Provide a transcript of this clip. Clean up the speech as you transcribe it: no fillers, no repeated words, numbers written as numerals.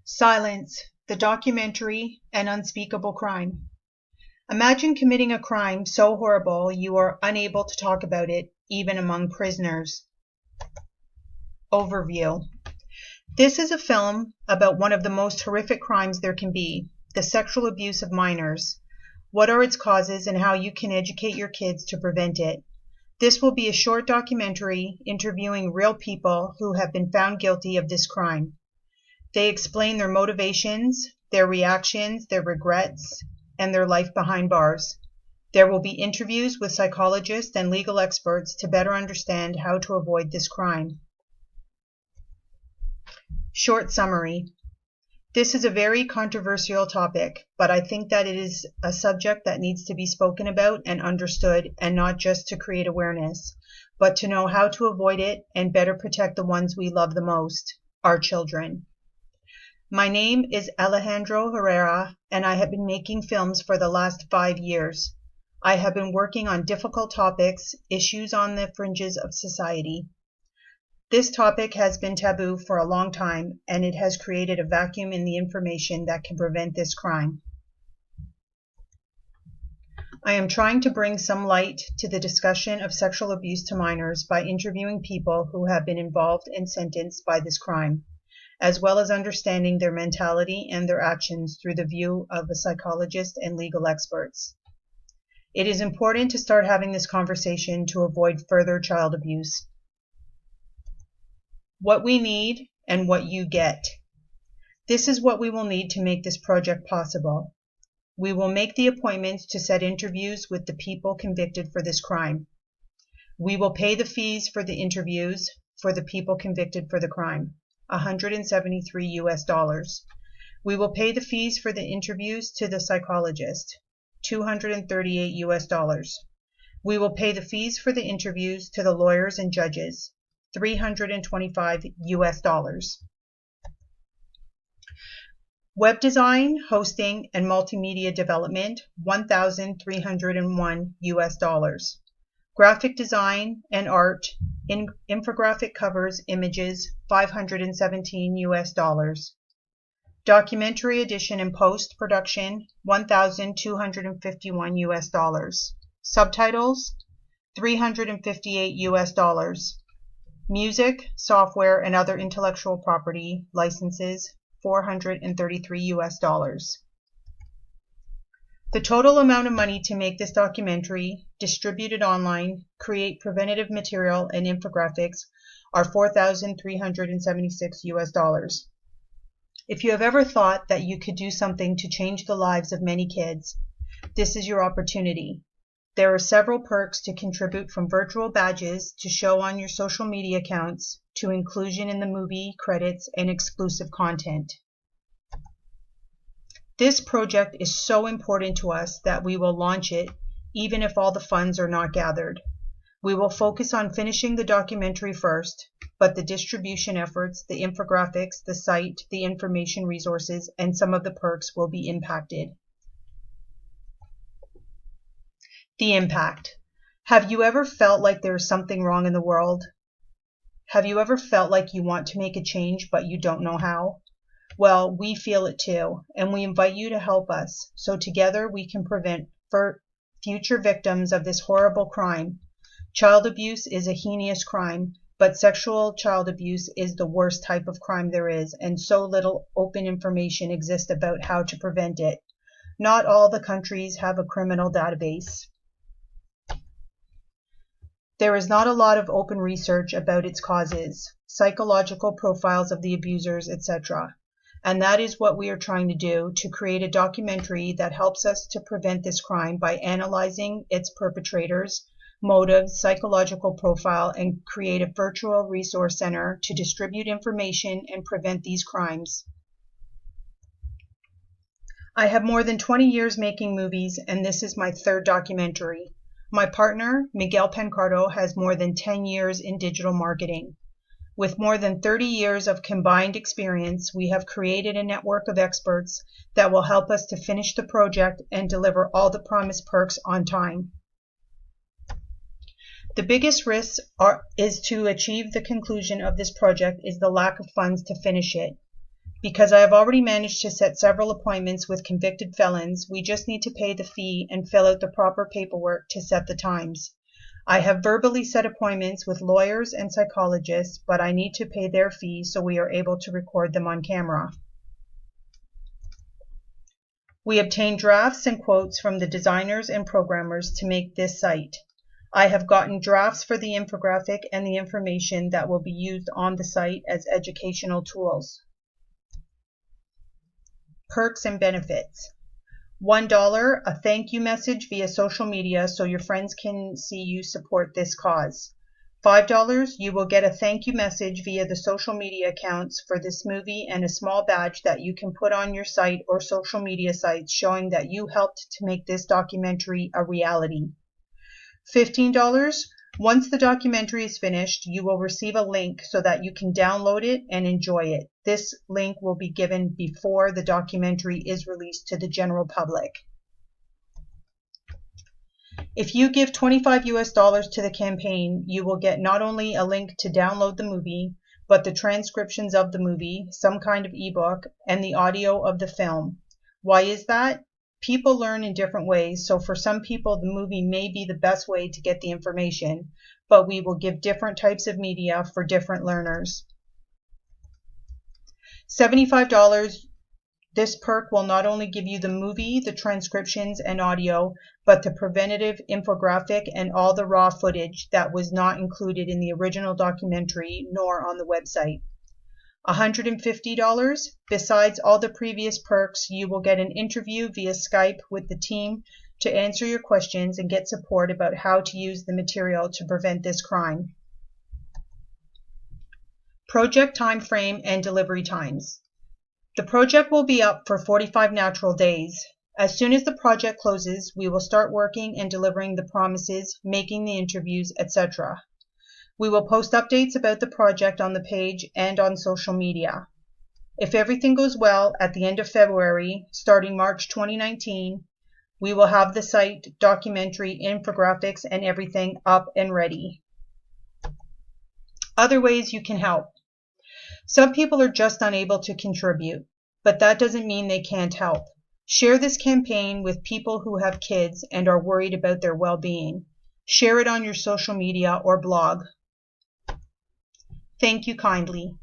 Silence, the documentary, An Unspeakable Crime. Imagine committing a crime so horrible you are unable to talk about it, even among prisoners. Overview. This is a film about one of the most horrific crimes there can be, the sexual abuse of minors. What are its causes and how you can educate your kids to prevent it. This will be a short documentary interviewing real people who have been found guilty of this crime. They explain their motivations, their reactions, their regrets, and their life behind bars. There will be interviews with psychologists and legal experts to better understand how to avoid this crime. Short summary. This is a very controversial topic, but I think that it is a subject that needs to be spoken about and understood, and not just to create awareness, but to know how to avoid it and better protect the ones we love the most, our children. My name is Alejandro Herrera, and I have been making films for the last 5 years. I have been working on difficult topics, issues on the fringes of society. This topic has been taboo for a long time, and it has created a vacuum in the information that can prevent this crime. I am trying to bring some light to the discussion of sexual abuse to minors by interviewing people who have been involved and sentenced by this crime, as well as understanding their mentality and their actions through the view of a psychologist and legal experts. It is important to start having this conversation to avoid further child abuse. What we need and what you get. This is what we will need to make this project possible. We will make the appointments to set interviews with the people convicted for this crime. We will pay the fees for the interviews for the people convicted for the crime. $173 US. We will pay the fees for the interviews to the psychologist, $238 US. We will pay the fees for the interviews to the lawyers and judges, $325 US. Web design, hosting, and multimedia development, $1,301 US. Graphic design and art, infographic covers, images, $517 US. Documentary edition and post-production, $1,251 US. Subtitles, $358 US. Music, software, and other intellectual property licenses, $433 US. The total amount of money to make this documentary, distribute it online, create preventative material and infographics are $4,376 US. If you have ever thought that you could do something to change the lives of many kids, this is your opportunity. There are several perks to contribute, from virtual badges to show on your social media accounts to inclusion in the movie credits and exclusive content. This project is so important to us that we will launch it even if all the funds are not gathered. We will focus on finishing the documentary first, but the distribution efforts, the infographics, the site, the information resources, and some of the perks will be impacted. The impact. Have you ever felt like there is something wrong in the world? Have you ever felt like you want to make a change but you don't know how? Well, we feel it too, and we invite you to help us, so together we can prevent future victims of this horrible crime. Child abuse is a heinous crime, but sexual child abuse is the worst type of crime there is, and so little open information exists about how to prevent it. Not all the countries have a criminal database. There is not a lot of open research about its causes, psychological profiles of the abusers, etc. And that is what we are trying to do, to create a documentary that helps us to prevent this crime by analyzing its perpetrators, motives, psychological profile, and create a virtual resource center to distribute information and prevent these crimes. I have more than 20 years making movies, and this is my third documentary. My partner, Miguel Pancardo, has more than 10 years in digital marketing. With more than 30 years of combined experience, we have created a network of experts that will help us to finish the project and deliver all the promised perks on time. The biggest risk is to achieve the conclusion of this project is the lack of funds to finish it. Because I have already managed to set several appointments with convicted felons, we just need to pay the fee and fill out the proper paperwork to set the times. I have verbally set appointments with lawyers and psychologists, but I need to pay their fee so we are able to record them on camera. We obtained drafts and quotes from the designers and programmers to make this site. I have gotten drafts for the infographic and the information that will be used on the site as educational tools. Perks and benefits. $1, a thank you message via social media so your friends can see you support this cause. $5, you will get a thank you message via the social media accounts for this movie and a small badge that you can put on your site or social media sites showing that you helped to make this documentary a reality. $15, once the documentary is finished, you will receive a link so that you can download it and enjoy it. This link will be given before the documentary is released to the general public. If you give $25 to the campaign, you will get not only a link to download the movie, but the transcriptions of the movie, some kind of ebook, and the audio of the film. Why is that? People learn in different ways, so for some people the movie may be the best way to get the information, but we will give different types of media for different learners. $75, this perk will not only give you the movie, the transcriptions and audio, but the preventative infographic and all the raw footage that was not included in the original documentary nor on the website. $150, besides all the previous perks, you will get an interview via Skype with the team to answer your questions and get support about how to use the material to prevent this crime. Project time frame and delivery times. The project will be up for 45 natural days. As soon as the project closes, we will start working and delivering the promises, making the interviews, etc. We will post updates about the project on the page and on social media. If everything goes well, at the end of February, starting March 2019, we will have the site, documentary, infographics, and everything up and ready. Other ways you can help. Some people are just unable to contribute, but that doesn't mean they can't help. Share this campaign with people who have kids and are worried about their well-being. Share it on your social media or blog. Thank you kindly.